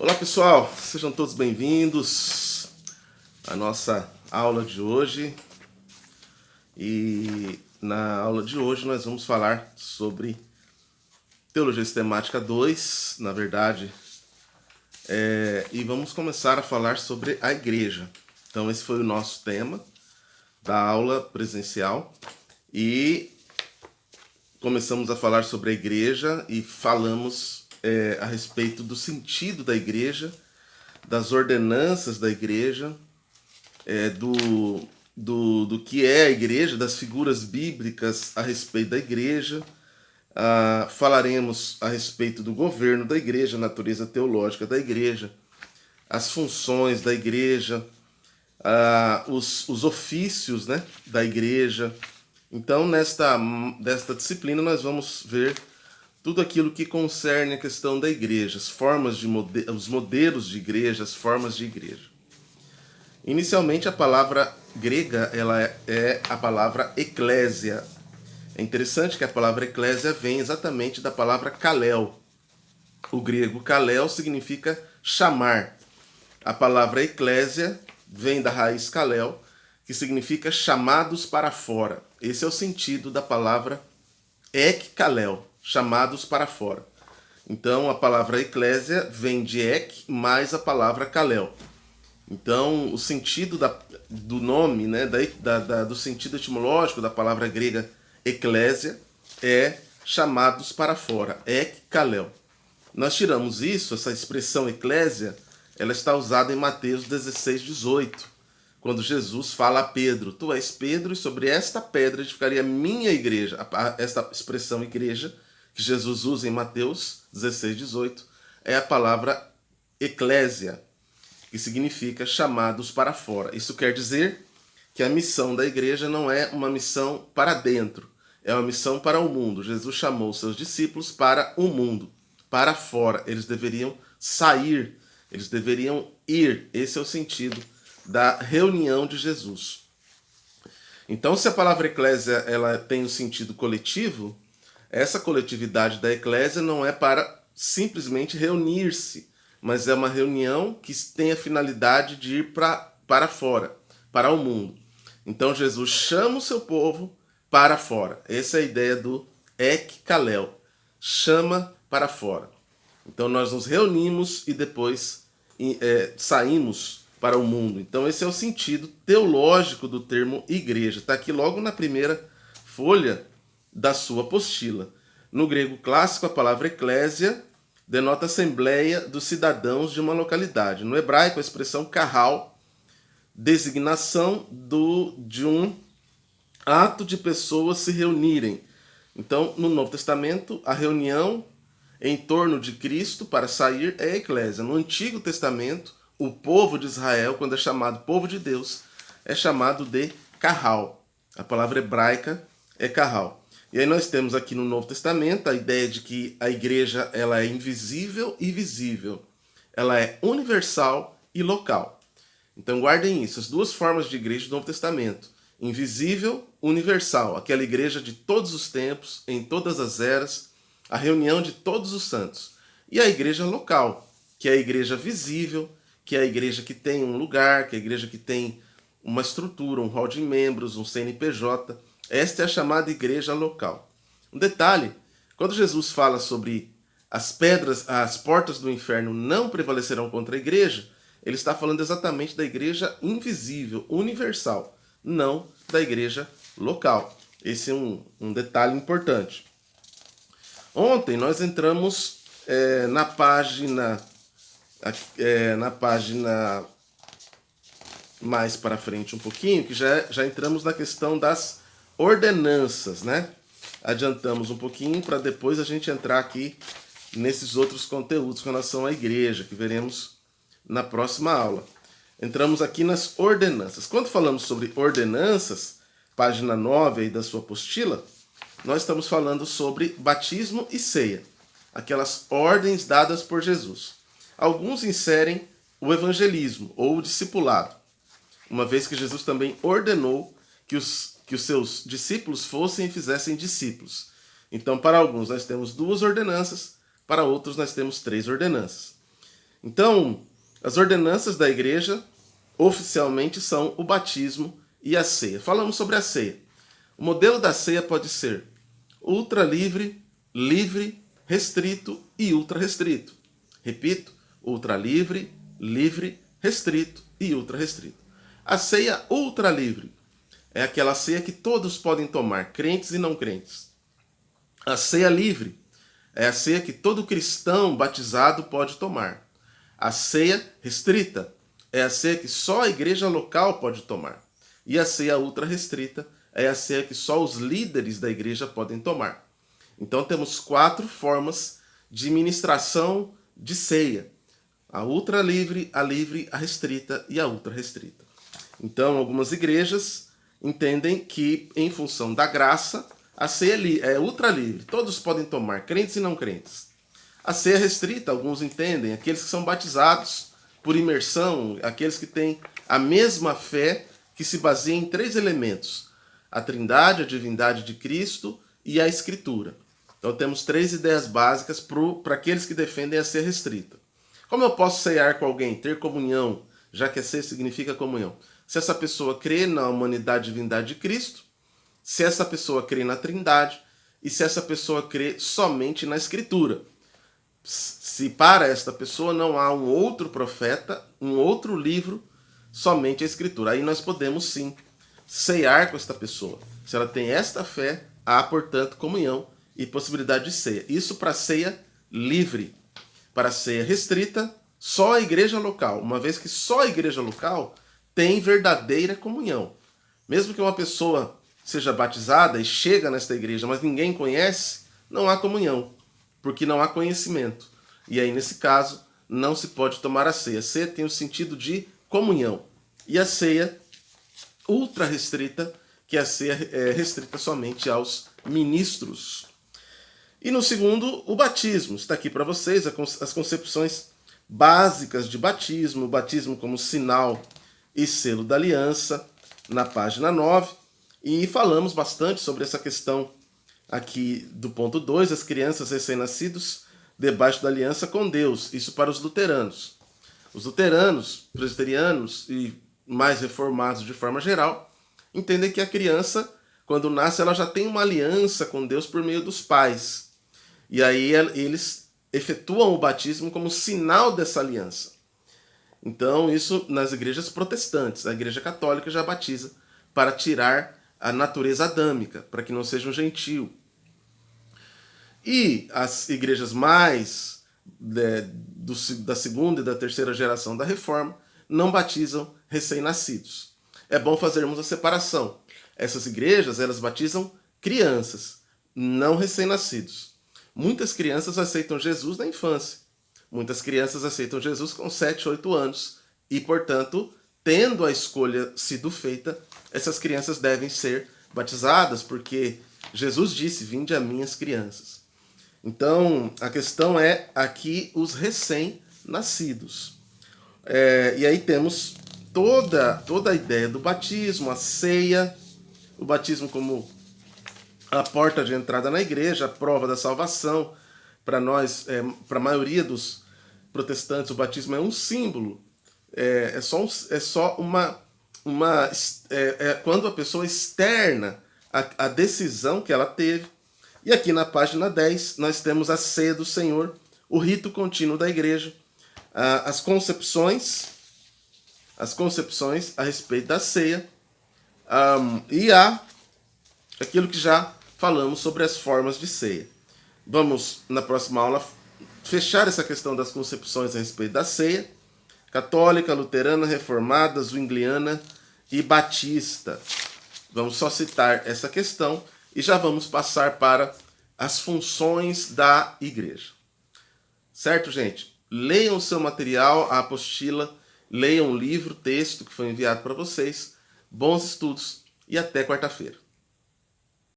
Olá pessoal, sejam todos bem-vindos à nossa aula de hoje. E na aula de hoje nós vamos falar sobre Teologia Sistemática 2, na verdade, e vamos começar a falar sobre a igreja. Então esse foi o nosso tema da aula presencial e começamos a falar sobre a igreja e falamos a respeito do sentido da igreja, das ordenanças da igreja, do que é a igreja, das figuras bíblicas a respeito da igreja. Falaremos a respeito do governo da igreja, a natureza teológica da igreja, as funções da igreja, os ofícios, né, da igreja. Então, nesta disciplina, nós vamos ver tudo aquilo que concerne a questão da igreja, as formas os modelos de igreja, as formas de igreja. Inicialmente, a palavra grega ela é a palavra eclésia. É interessante que a palavra eclésia vem exatamente da palavra kalel. O grego kalel significa chamar. A palavra eclésia vem da raiz kalel, que significa chamados para fora. Esse é o sentido da palavra ek-kalel, chamados para fora. Então, a palavra eclésia vem de ek mais a palavra kalel. Então, o sentido do nome, né, do sentido etimológico da palavra grega eclésia é chamados para fora, ek-kalel. Nós tiramos isso, essa expressão eclésia, ela está usada em Mateus 16, 18, quando Jesus fala a Pedro: tu és Pedro, e sobre esta pedra edificaria a minha igreja. Esta expressão igreja, que Jesus usa em Mateus 16, 18, é a palavra eclésia, que significa chamados para fora. Isso quer dizer que a missão da igreja não é uma missão para dentro, é uma missão para o mundo. Jesus chamou seus discípulos para o mundo, para fora. Eles deveriam sair, eles deveriam ir. Esse é o sentido da reunião de Jesus. Então, se a palavra eclésia ela tem um sentido coletivo, essa coletividade da eclésia não é para simplesmente reunir-se, mas é uma reunião que tem a finalidade de ir para fora, para o mundo. Então, Jesus chama o seu povo para fora. Essa é a ideia do ek-kalel, chama para fora. Então, nós nos reunimos e depois saímos para o mundo. Então, esse é o sentido teológico do termo igreja. Está aqui logo na primeira folha da sua apostila. No grego clássico, a palavra eclésia denota assembleia dos cidadãos de uma localidade. No hebraico, a expressão kahal, designação de um ato de pessoas se reunirem. Então, no Novo Testamento, a reunião em torno de Cristo para sair é a eclésia. No Antigo Testamento, o povo de Israel, quando é chamado povo de Deus, é chamado de kahal. A palavra hebraica é kahal. E aí nós temos aqui no Novo Testamento a ideia de que a igreja ela é invisível e visível. Ela é universal e local. Então guardem isso, as duas formas de igreja do Novo Testamento. Invisível, universal. Aquela igreja de todos os tempos, em todas as eras, a reunião de todos os santos. E a igreja local, que é a igreja visível, que é a igreja que tem um lugar, que é a igreja que tem uma estrutura, um hall de membros, um CNPJ. Esta é a chamada igreja local. Um detalhe, quando Jesus fala sobre as portas do inferno não prevalecerão contra a igreja, ele está falando exatamente da igreja invisível, universal, não da igreja local. Esse é um detalhe importante. Ontem nós entramos na página mais para frente um pouquinho, que já entramos na questão das ordenanças, né? Adiantamos um pouquinho para depois a gente entrar aqui nesses outros conteúdos com relação à igreja, que veremos na próxima aula. Entramos aqui nas ordenanças. Quando falamos sobre ordenanças, página 9 aí da sua apostila, nós estamos falando sobre batismo e ceia, aquelas ordens dadas por Jesus. Alguns inserem o evangelismo ou o discipulado, uma vez que Jesus também ordenou que os seus discípulos fossem e fizessem discípulos. Então, para alguns nós temos 2 ordenanças, para outros nós temos 3 ordenanças. Então, as ordenanças da igreja oficialmente são o batismo e a ceia. Falamos sobre a ceia. O modelo da ceia pode ser ultra livre, livre, restrito e ultra restrito. Repito, ultra livre, livre, restrito e ultra restrito. A ceia ultra livre é aquela ceia que todos podem tomar, crentes e não crentes. A ceia livre é a ceia que todo cristão batizado pode tomar. A ceia restrita é a ceia que só a igreja local pode tomar. E a ceia ultra restrita é a ceia que só os líderes da igreja podem tomar. Então temos 4 formas de ministração de ceia: a ultra livre, a restrita e a ultra restrita. Então algumas igrejas entendem que, em função da graça, a ceia é ultra livre, todos podem tomar, crentes e não crentes. A ceia restrita, alguns entendem, aqueles que são batizados por imersão, aqueles que têm a mesma fé, que se baseia em 3 elementos: a trindade, a divindade de Cristo e a escritura. Então temos 3 ideias básicas para aqueles que defendem a ceia restrita. Como eu posso ceiar com alguém, ter comunhão, já que a ceia significa comunhão? Se essa pessoa crê na humanidade e divindade de Cristo, se essa pessoa crê na trindade e se essa pessoa crê somente na escritura. Se para esta pessoa não há um outro profeta, um outro livro, somente a escritura. Aí nós podemos sim ceiar com esta pessoa. Se ela tem esta fé, há, portanto, comunhão e possibilidade de ceia. Isso para ceia livre. Para ceia restrita, só a igreja local. Uma vez que só a igreja local tem verdadeira comunhão. Mesmo que uma pessoa seja batizada e chega nesta igreja, mas ninguém conhece, não há comunhão, porque não há conhecimento. E aí, nesse caso, não se pode tomar a ceia. A ceia tem o sentido de comunhão. E a ceia ultra restrita, que a ceia é restrita somente aos ministros. E no segundo, o batismo. Está aqui para vocês as concepções básicas de batismo, o batismo como sinal e selo da aliança, na página 9. E falamos bastante sobre essa questão aqui do ponto 2, as crianças recém-nascidos debaixo da aliança com Deus. Isso para os luteranos. Os luteranos, presbiterianos e mais reformados de forma geral, entendem que a criança, quando nasce, ela já tem uma aliança com Deus por meio dos pais. E aí eles efetuam o batismo como sinal dessa aliança. Então, isso nas igrejas protestantes. A igreja católica já batiza para tirar a natureza adâmica, para que não seja um gentio. E as igrejas mais da segunda e da terceira geração da Reforma não batizam recém-nascidos. É bom fazermos a separação. Essas igrejas, elas batizam crianças, não recém-nascidos. Muitas crianças aceitam Jesus na infância. Muitas crianças aceitam Jesus com 7, 8 anos. E, portanto, tendo a escolha sido feita, essas crianças devem ser batizadas, porque Jesus disse: vinde a mim as crianças. Então, a questão é aqui os recém-nascidos. E aí temos toda a ideia do batismo, a ceia, o batismo como a porta de entrada na igreja, a prova da salvação. Para nós, para a maioria dos protestantes, o batismo é um símbolo. É só quando a pessoa externa a decisão que ela teve. E aqui na página 10 nós temos a ceia do Senhor, o rito contínuo da igreja, as concepções a respeito da ceia, e aquilo que já falamos sobre as formas de ceia. Vamos, na próxima aula, fechar essa questão das concepções a respeito da ceia: católica, luterana, reformada, zwingliana e batista. Vamos só citar essa questão e já vamos passar para as funções da igreja. Certo, gente? Leiam o seu material, a apostila, leiam o livro, texto que foi enviado para vocês. Bons estudos e até quarta-feira.